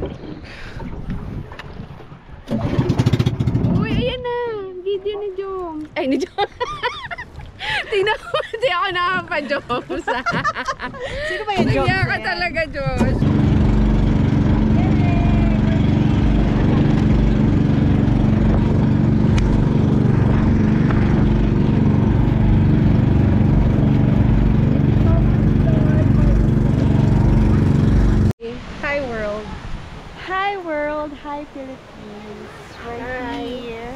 Uy, ayan na. Video ni Jom. Ay, ni Jom. Tingnan mo, hindi ako nakapa-Joms. Sino ba yung Joms? Nagya ka talaga, Josh. Hi, world. Hi world, hi Philippines. We're here.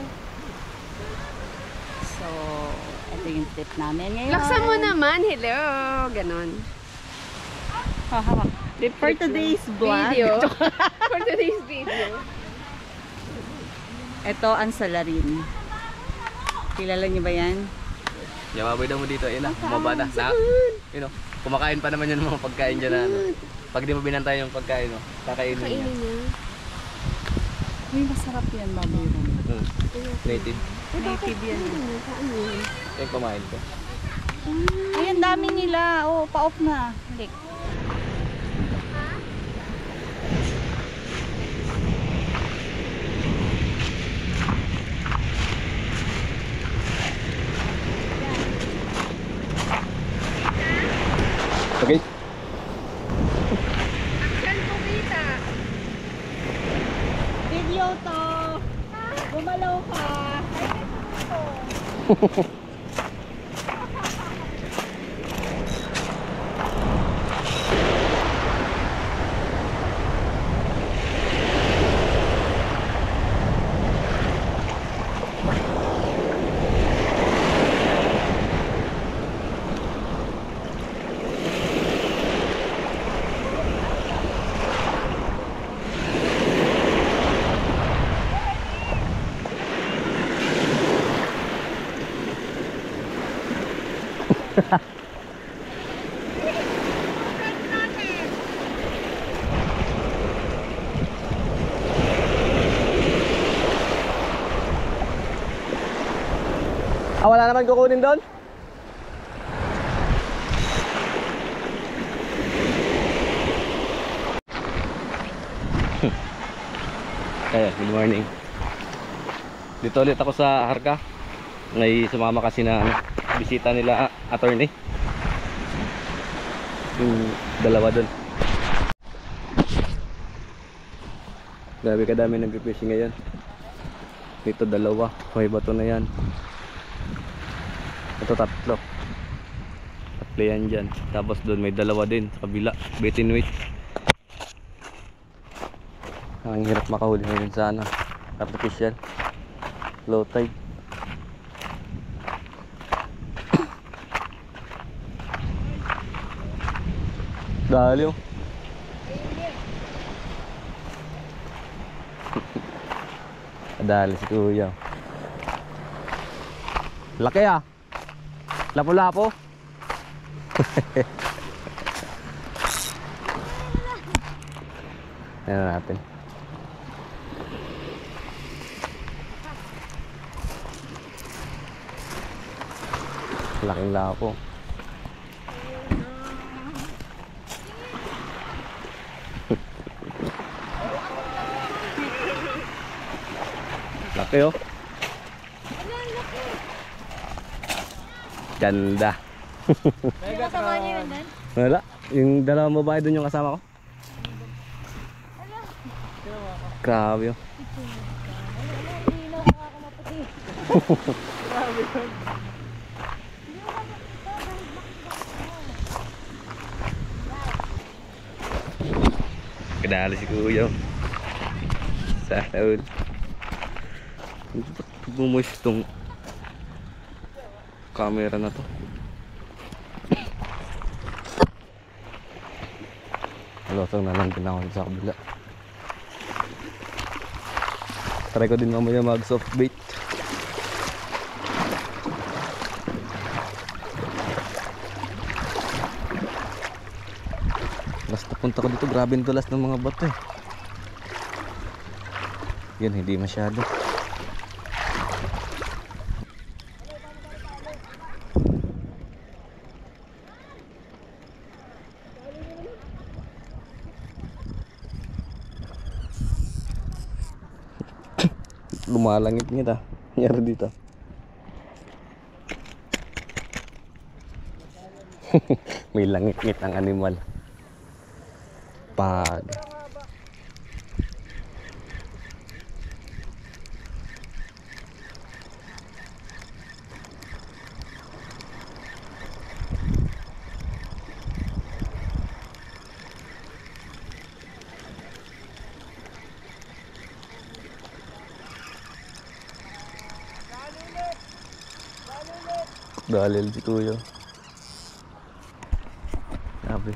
So, ito yung trip namin ngayon. Laksan mo naman. Hello. Ganon. For today's vlog. Video. For today's video. Ito ang salarin. Kilala niyo ba yan? Yababoy daw mo dito, yun na, bumaba na. You know, kumakain pa naman yun mga pagkain dyan na ano. Pag di mo binantay yung pagkain mo, kakainin niya. Kainin niya. Uy, masarap yan, baboy. Native. Native yan. Saan yun? Ito yung kumain ko. Ay, ang dami nila. Oh, pa-off na. Halik. Okay. Action po kita. Video to. Gumalaw ka. Wala naman kukunin doon? Kaya, good morning. Dito ulit ako sa Harka. May sumama kasi na bisita nila attorney. Yung dalawa doon. Grabe kadami nag-fishing ngayon. Dito dalawa, may bato na yan. Ito tatlo. Tatlo yan dyan. Tapos doon may dalawa din sa kabila. Bait and weight. Ang hirap makahuli ngayon sa ano, artificial low tide. Dali oh. Dali si kuya. Laki ah. Lapo-lapo. Ayan natin. Laking lapo. Laki oh. Ganda. May kasama niyo yun doon? Wala. Yung dalawang babae doon yung kasama ko. Grabe oh. Hindi na makakamaputi. Grabe yun. Kadali si kuya. Sa taon. Bumuis itong camera na to. Losong na lang din ako sa kabila. Try ko din mamaya mag soft bait. Basta punta ko dito, grabe ang dulas ng mga bato eh. Yun, hindi masyado. Lumalangit-ngit ah. Nangyari dito. May langit-ngit ang animal. Pag. Dalil si Kuya. Sabi.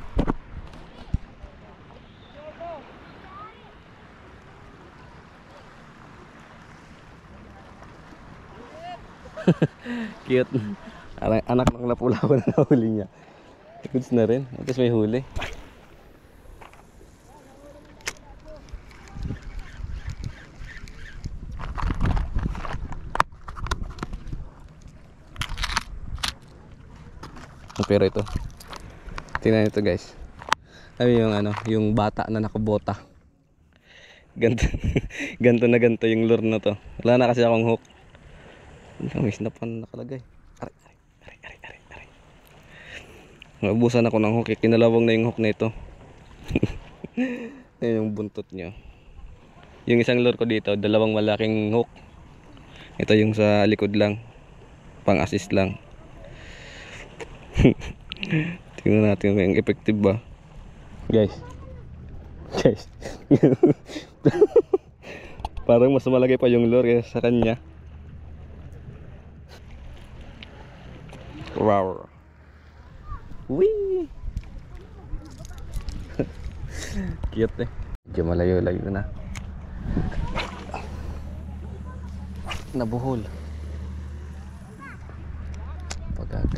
Cute. Anak ng lapu-lapu na nahuli niya. Goods na rin. Tapos may huli. Pero ito. Tingnan ito guys. Sabi yung ano, yung bata na nakabota. Ganto. Ganto na ganto yung lure na to. Wala na kasi akong hook. May snapan nakalagay. Aray. Naubusan ako ng hook. Kinalawang na yung hook na ito. Ayan yung buntot niya. Yung isang lure ko dito, dalawang malaking hook. Ito yung sa likod lang. Pang assist lang. Tingnan natin kung effective ba. Guys. Parang mas malaki pa yung lure sa kanya. Wow. Wee. Cute eh. Medyo malayo-layo na. Nabuhol. Pagag.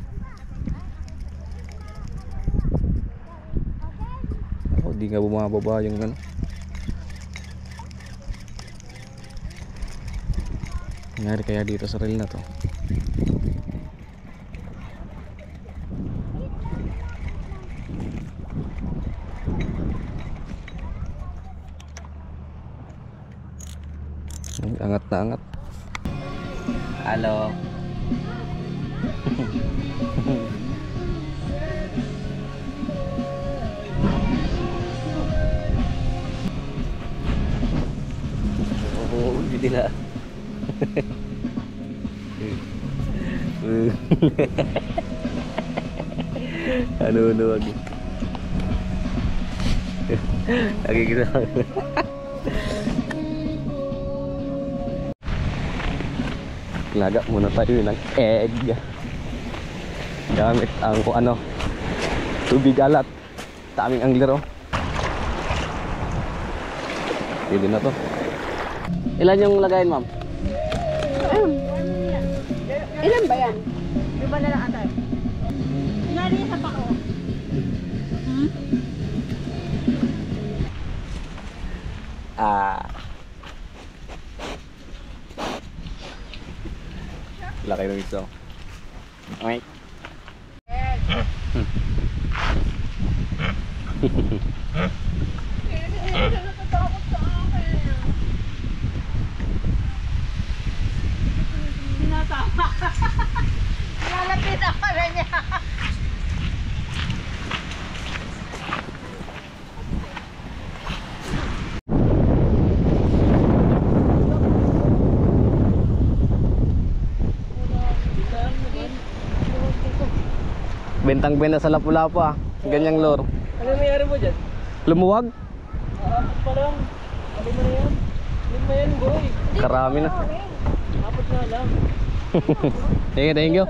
Di nga bumababa yung ano. Nangyari kaya dito sa reel na to. Angat na angat. Halo. Hindi na. Ano lagi. Lagi kita. Laga muna tayo ng egg. Gamit ang kung ano, tubig alat. Taming anglero. Pwede na to. Ilan yung lagayin, ma'am? Ilan ba yan? Iba na lang atay. Nari sa pako. Laki ng ito. Okay. Nalapit ako na niya. Bentang-benta sa lapu-lapu ah. Ganyang lure. Ano nangyari mo dyan? Lumuwag? Apat pa lang. Ano na yan? Lima yan, boy. Karami na. Apat na lang. Thank you.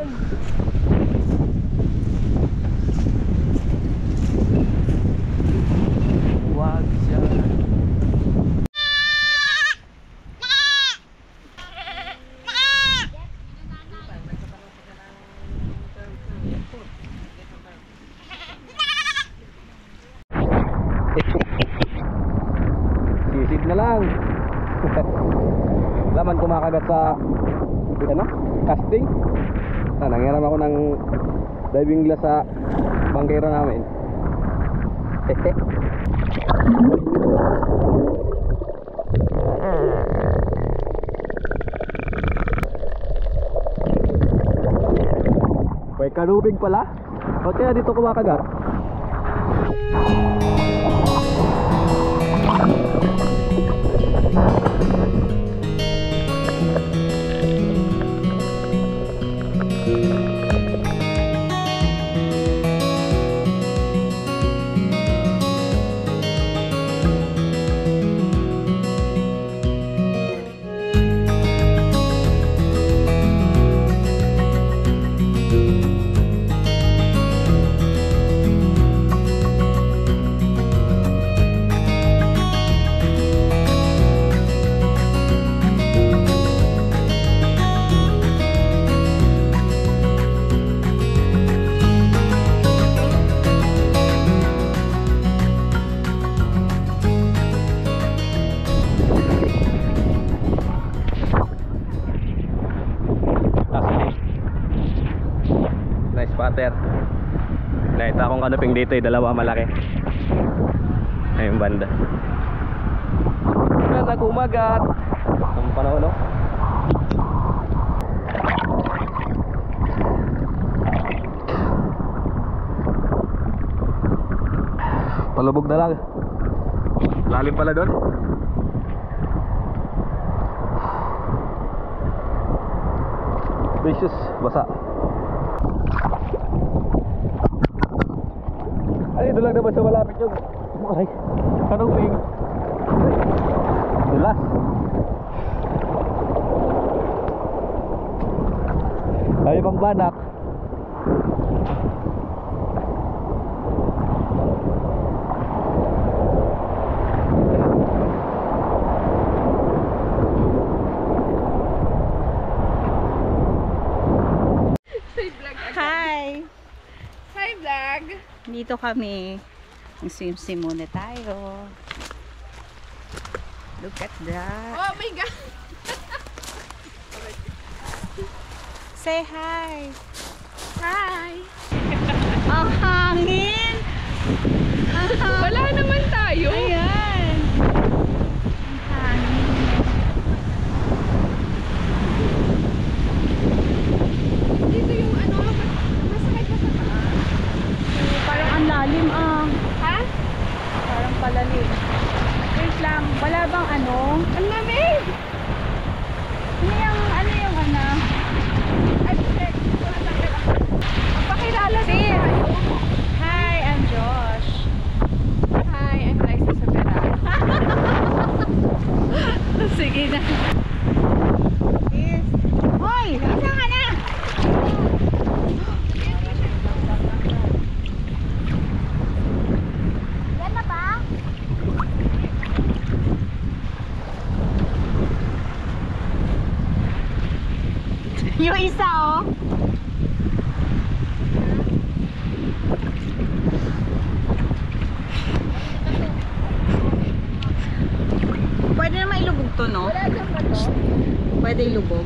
Wag siya. Sisid na lang. Laman kumakagat sa ano? Casting. Nangiram ako ng diving glass sa bangkero namin. Rubig pala? O kaya dito kumakagat? Nice spotter. Nakita akong kanuping dito, dalawa malaki. Ayun banda. Sana kumagat. Ang panahon, no? Palubog na lang. Lalim pala doon. Precious, basa. Ay, doon lang naman sa malapit yung ay, kanuping. Dulas. Ay, pang banak. Say vlog agad. Hi! Hi vlog. Dito kami. Swim-swim muna tayo. Look at that. Oh my God. Say hi! Hi. Ang hangin! Wala naman tayo. Ayan! Ang hangin. Dito yung ano, masakit pa sa paa. Parang ang lalim Ha? Parang palalim. Wait lang. Wala bang ano? Ang lamig. Ano yung ano? Ay, check. Pakilala din Sis. tayo. Hi, I'm Josh. Hi, I'm Liza Sabera. Sige na. Yes. Hoy! Nasa ka na? Yan na ba? Yung isa oh. Pwede naman ilubog to, no? Wala dyan ba to? Pwede ilubog.